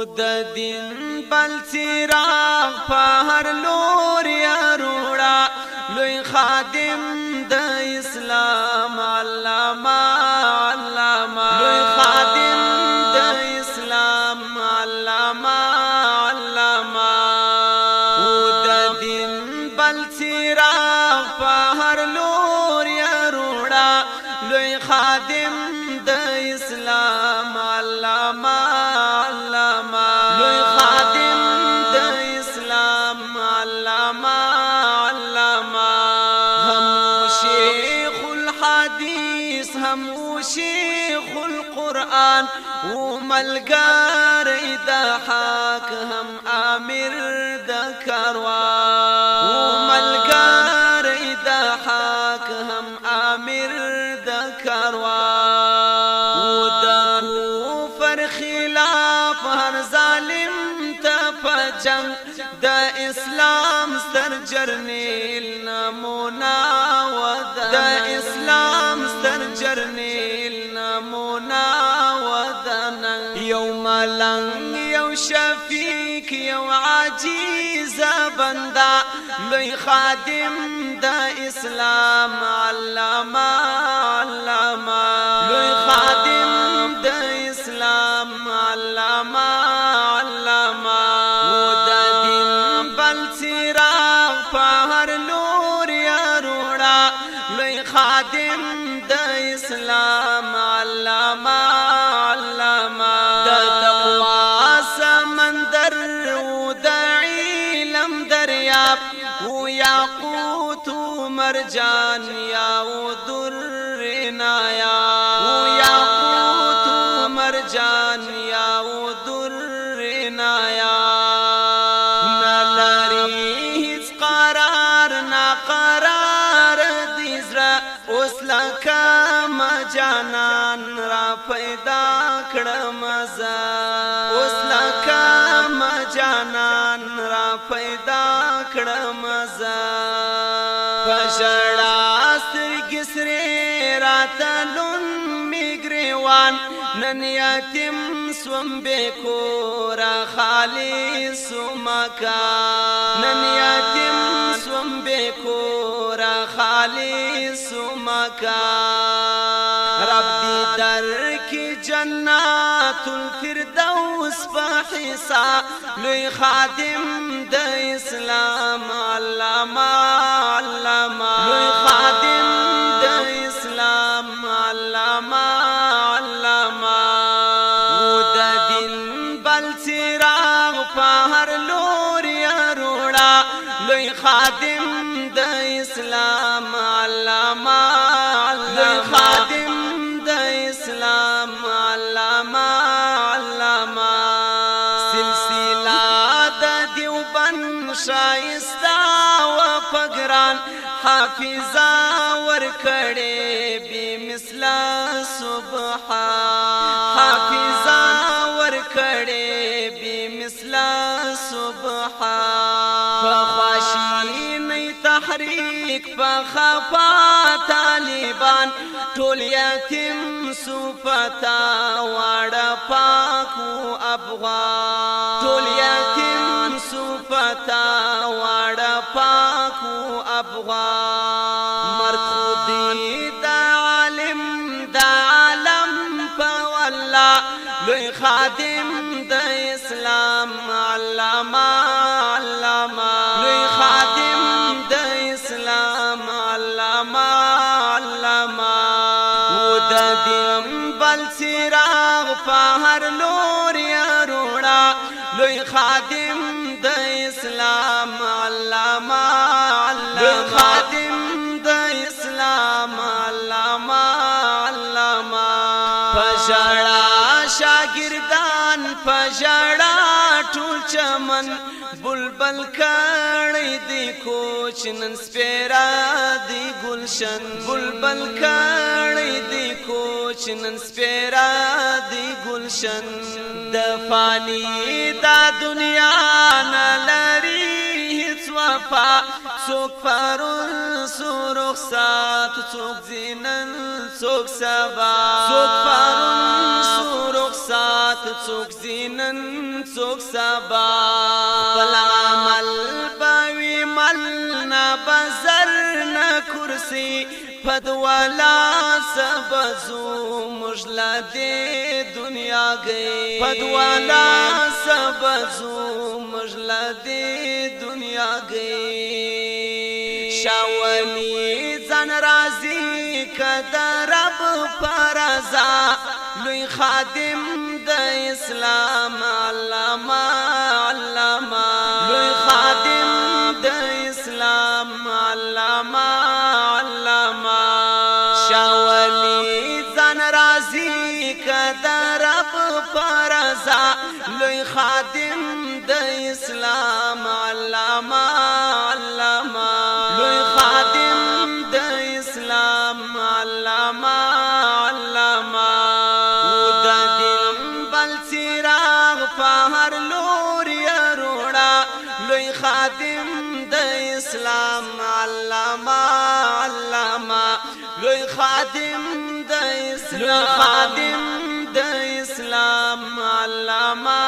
د دین بل څراغ په هر لور یا روړه لوی خادم د اسلام علامه لوی خادم د اسلام علامه د دین بل څراغ په هر لور یا روړه لوی خادم د اسلام علامه لوی خادم د اسلام علامه هم شیخ الحدیث هم شیخ القرآن وملګری د حق هم امیر د کاروان وملګری د حق هم امیر د کاروان د کفر خلاف هر ظالم ته په جنگ د اسلام ستر جرنیل نمونه د اسلام ستر جرنیل نمونه یو ملنګ یو شفیق یو عاجز بنده لوی خادم د اسلام علامه لوی خادم د اسلام علامه د دین بل څراغ په هر لور یا روړه لوی خادم د اسلام علامه د تقوا سمندر و د علم دریاب و یاقوت و مرجان یا و در نایاب و یاقوت و مرجان یا و در نایاب نلری هیڅ قرار ناقرار دی زړه اوس لکه جانان را پیدا کړم زه اوس لکه جانان را پیدا کړم زه په ژړا سترګې سرې راته لوند مې ګریوان نن یتیم سوم بې کوره خالي سوم مکان نن یتیم سوم بې کوره خالي سوم مکان رب دی در کی جنات الفردوس په حساب لوی خادم د اسلام علامه لوی خادم د اسلام علامه د دین بل څراغ په هر لور یا روړه لوی خادم د اسلام علامه لوی خادم د اسلام علامه سلسله د دیوبند شایسته و پګران حافظه ورکړې بی مثل سبحان حافظه ورکړې بی مثل سبحان فخواشینی تحریک فخفا طالبان ټول یتیم صفتا واړه پاکو افغان ټول یتیم صفتا واړه پاکو افغان مرګ خودی د عالم د عالم په والله لوی خادم د اسلام علامه لوی خادم د اسلام علامه د دین بل څراغ په هر لور یا روړه لوی خادم د اسلام علامه لوی خادم د اسلام علامه په ژړا شاګردان په ژړا ټول چمن بلبل کړی دی کوچ نن سپیرا دی گلشن بلبل کړی دی کوچ نن سپیرا دی گلشن د فانی دا دنیا نه لري هیڅ وفا څوک پرون سو رخصت څوک زینن څوک سبا څوک پرون سو رخصت څوک زینن څوک سبا خپل عمل باوی مل نه بزر نه کرسی پدوالا سبزو مجلا دے دنیا گئی پدوالا سبزو مجلا دے دنیا گئی شاولی زن رازی کدر رب پرزا لوی خادم د اسلام علامہ علامہ لوی خادم د اسلام علامہ شاولی زن رازی کدر رب پرزا لوی خادم د اسلام علامہ علامہ لوی خادم د اسلام علامہ علامہ او د دل بل چراغ په هر لور یروڑا لوی خادم د اسلام علامہ علامہ لوی خادم د اسلام علامہ